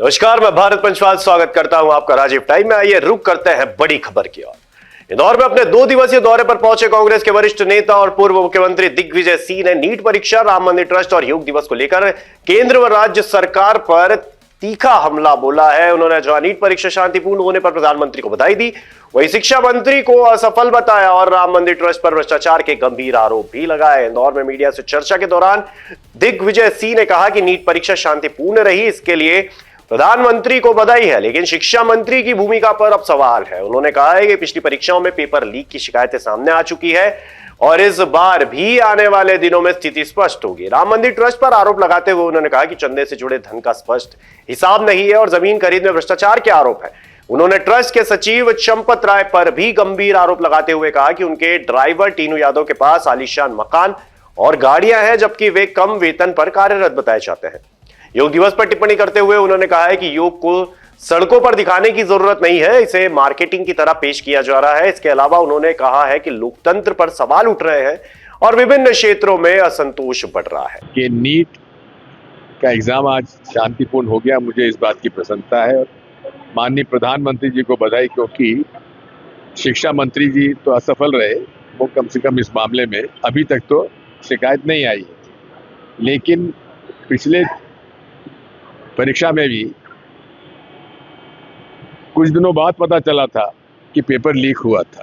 नमस्कार, मैं भारत पंचवाल स्वागत करता हूं आपका राजीव टाइम में। आइए रुक करते हैं बड़ी खबर की ओर। इंदौर में अपने 2 दिवसीय दौरे पर पहुंचे कांग्रेस के वरिष्ठ नेता और पूर्व मुख्यमंत्री दिग्विजय सिंह ने नीट परीक्षा, राम मंदिर ट्रस्ट और योग दिवस को लेकर केंद्र व राज्य सरकार पर तीखा हमला बोला है। उन्होंने जहां नीट परीक्षा शांतिपूर्ण होने पर प्रधानमंत्री को बधाई दी, वहीं शिक्षा मंत्री को असफल बताया और राम मंदिर ट्रस्ट पर भ्रष्टाचार के गंभीर आरोप भी लगाए। इंदौर में मीडिया से चर्चा के दौरान दिग्विजय सिंह ने कहा कि नीट परीक्षा शांतिपूर्ण रही, इसके लिए प्रधानमंत्री को बधाई है, लेकिन शिक्षा मंत्री की भूमिका पर अब सवाल है। उन्होंने कहा है कि पिछली परीक्षाओं में पेपर लीक की शिकायतें सामने आ चुकी है और इस बार भी आने वाले दिनों में स्थिति स्पष्ट होगी। राम मंदिर ट्रस्ट पर आरोप लगाते हुए उन्होंने कहा कि चंदे से जुड़े धन का स्पष्ट हिसाब नहीं है और जमीन खरीद में भ्रष्टाचार के आरोप है। उन्होंने ट्रस्ट के सचिव चंपत राय पर भी गंभीर आरोप लगाते हुए कहा कि उनके ड्राइवर टीनू यादव के पास आलीशान मकान और गाड़ियां हैं, जबकि वे कम वेतन पर कार्यरत बताए जाते हैं। योग दिवस पर टिप्पणी करते हुए उन्होंने कहा है कि योग को सड़कों पर दिखाने की जरूरत नहीं है, इसे मार्केटिंग की तरह पेश किया जा रहा है। इसके अलावा उन्होंने कहा है कि लोकतंत्र पर सवाल उठ रहे हैं और विभिन्न क्षेत्रों में असंतोष बढ़ रहा है। कि नीट का एग्जाम आज शांतिपूर्ण हो गया, मुझे इस बात की प्रसन्नता है और माननीय प्रधानमंत्री जी को बधाई, क्योंकि शिक्षा मंत्री जी तो असफल रहे, वो कम से कम इस मामले में अभी तक तो शिकायत नहीं आई, लेकिन पिछले परीक्षा में भी कुछ दिनों बाद पता चला था कि पेपर लीक हुआ था।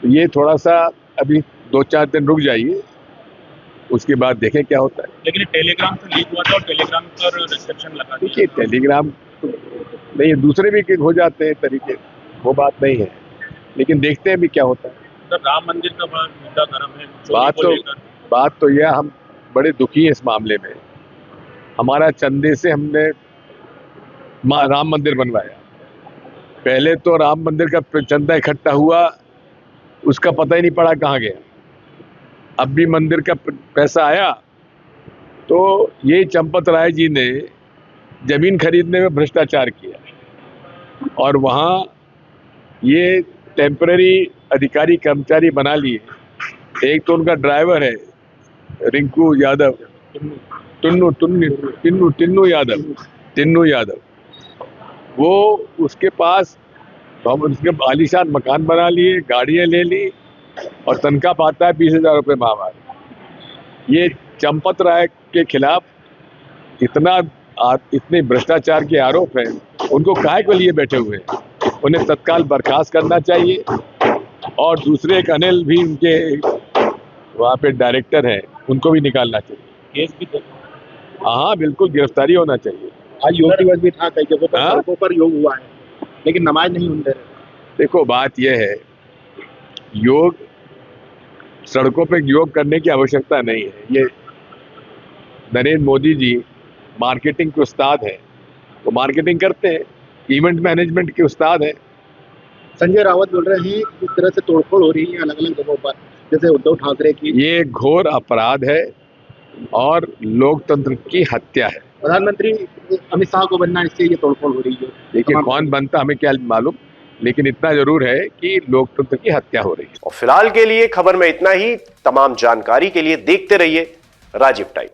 तो ये थोड़ा सा अभी 2-4 दिन रुक जाइए, उसके बाद देखें क्या होता है। लेकिन टेलीग्राम से लीक हुआ था और टेलीग्राम पर रिस्ट्रिक्शन लगा दिया। देखिए, टेलीग्राम तो नहीं, दूसरे भी हो जाते हैं तरीके, वो बात नहीं है, लेकिन देखते हैं भी क्या होता है। तो राम मंदिर का बड़ा मुद्दा गर्म है। बात तो यह, हम बड़े दुखी हैं इस मामले में। हमारा चंदे से हमने राम मंदिर बनवाया, पहले तो राम मंदिर का चंदा इकट्ठा हुआ, उसका पता ही नहीं पड़ा कहाँ गया। अब भी मंदिर का पैसा आया तो ये चंपत राय जी ने जमीन खरीदने में भ्रष्टाचार किया और वहाँ ये टेम्पररी अधिकारी कर्मचारी बना लिए। एक तो उनका ड्राइवर है रिंकू यादव, टिन्नू यादव, वो उसके पास उसके आलीशान मकान बना लिए, गाड़ियां ले ली और तनख्वाह पाता है 20,000 रुपये माहवार। ये चंपत राय के खिलाफ इतने भ्रष्टाचार के आरोप हैं, उनको काहे को लिए बैठे हुए हैं? उन्हें तत्काल बर्खास्त करना चाहिए और दूसरे एक अनिल भी उनके वहाँ पे डायरेक्टर हैं, उनको भी निकालना चाहिए। केस भी हाँ, बिल्कुल गिरफ्तारी होना चाहिए। आज योग दिवस भी था, कई जगहों पर सड़कों पर योग हुआ है, लेकिन नमाज नहीं होने दे रहे। देखो, बात यह है, योग सड़कों पे योग करने की आवश्यकता नहीं है। ये नरेंद्र मोदी जी मार्केटिंग के उस्ताद हैं, वो मार्केटिंग करते हैं, इवेंट मैनेजमेंट के उस्ताद हैं। संजय रावत बोल रहे हैं इस तरह से तोड़फोड़ हो रही है अलग अलग जगहों पर, जैसे उद्धव ठाकरे की। ये घोर अपराध है और लोकतंत्र की हत्या है। प्रधानमंत्री अमित शाह को बनना, इससे ये तोड़फोड़ हो रही है। देखिए, कौन बनता हमें क्या मालूम, लेकिन इतना जरूर है कि लोकतंत्र की हत्या हो रही है। और फिलहाल के लिए खबर में इतना ही। तमाम जानकारी के लिए देखते रहिए राजीव टाइम।